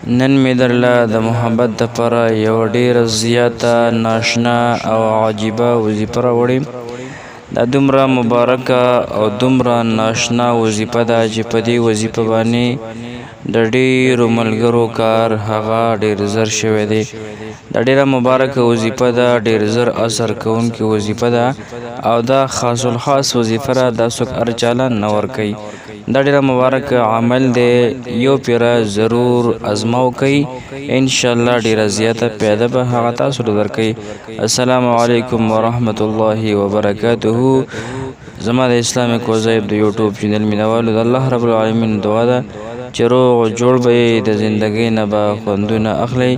نن مې درله د محبت دپاره یوه ډېره زیاته ناشنا او عجیبه وظیفه راوړې. دا دومره مبارکه او دومره ناشنا وظیفه ده چې په دې وظیفه باندې د ډېرو ملګرو کار هغه ډېر زر شوی دی. دا ډېره مبارکه وظیفه ده، ډېر زر اثر کوونکې وظیفه ده او دا خاص الخاص وظیفه ده، دا څوک هر چاله نه ورکوي. دا ډېره مبارک عمل دی، یو پیره ضرور ازماو کوي، انشاءالله ډېره زیاته پیاده به هغه تاسو ته درکوي. السلام علیکم ورحمت الله وبرکاته. زما د اسلامي کوزایب د یوټیوب چینل مینوالو د الله رب العالمین دعا ده چې روغ جوړ به یې، د زندګۍ نه به خوندونه اخلئ.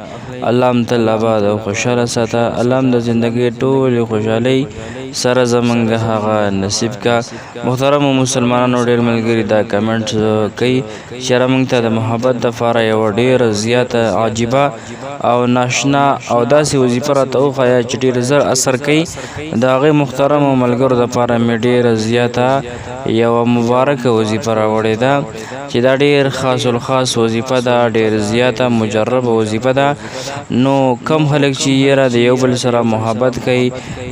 الله هم تل اباد او خوشحاله ساته. الله هم د زندګۍ ټولې خوشحالۍ سره زمونږ هغه نصیب کا. محترمو مسلمانانو، ډېر ملګري دا کمنټ کوي چې موږ ته د محبت دپاره یوه ډېره زیاته عجیبه او ناشنا او داسې وظیفه راته وښایه چې ډېر زر اثر کوي. د هغې محترمو ملګرو دپاره مې ډېره زیاته یوه مبارکه وظیفه راوړې ده چې دا ډېر خاص الخاص وظیفه ده، ډېر زیاته مجربه وظیفه ده. نو کم خلک چې یاره د یو بل سره محبت کوي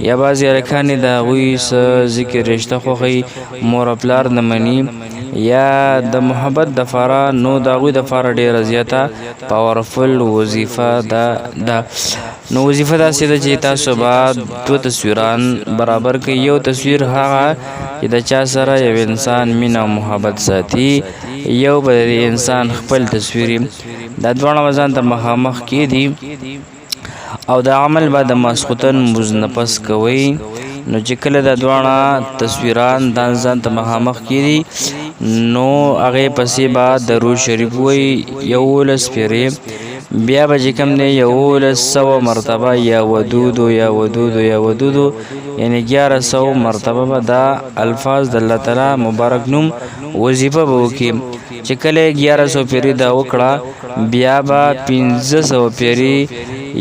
یا بعضې هلکان د هغوی څه ذکر رشته خوښوي، مور او پلار نه مني یا د محبت دپاره، نو د هغوی دپاره ډېره زیاته پاورفل وظیفه ده. نو وظیفه داسې ده چې تاسو به دوه تصویران برابر کوي. یو تصویر هغه چې د چا سره یو انسان مینه او محبت ساتي، یو به د انسان خپل تصویر. دا دواړه به ځان ته مخامخ کېږدي او دا عمل به د ماسخوتن مونځ نه پس کوئ. نو چې کله دا دواړه تصویران ځان ته مخامخ کېږدي، نو هغې پسې به درود شریف ووایي 11 پیرې. بیا به چې کوم دی 1100 مرتبه یا ودودو یا ودودو یا ودودو، یعنې 1100 مرتبه به دا الفاظ د الله تعالی مبارک نوم وظیفه به وکړي. چې کله 1100 پیرې دا وکړه، بیا به 1500 پیرې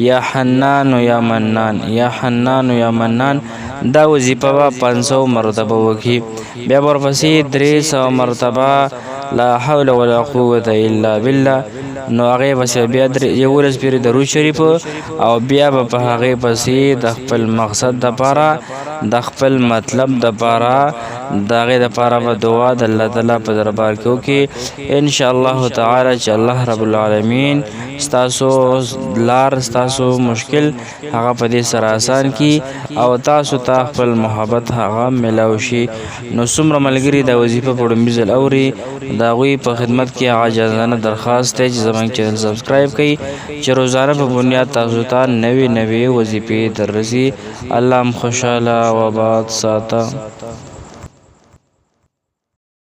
یا حنان یا منان یا حنان یا منان دا وظیفه به 500 مرتبه وکړي. بیا ورپسې 300 مرتبه لا حول ولا قوة الا بالله. نو هغې پسې بیا 11 پیرې درود شریف او بیا به په هغې پسې د خپل مقصد دپاره، د خپل مطلب دپاره، د هغې دپاره به دعا د الله تعالی په دربار کې وکړي انشاءالله تعالی چې الله رب العالمین ستاسو لار، ستاسو مشکل هغه په دې سره آسان کړي او تاسو ته خپل محبت هغه میلاو شي. نو څومره ملګري دا وظیفه په لومړي ځل اوري، د هغوی په خدمت کې عاجزانه درخواست دی چې زموږ چینل سبسکرایب کړئ چې روزانه په بنیاد تاسو ته نوې وظیفې در رسي. الله هم خوشحاله او آباد ساته.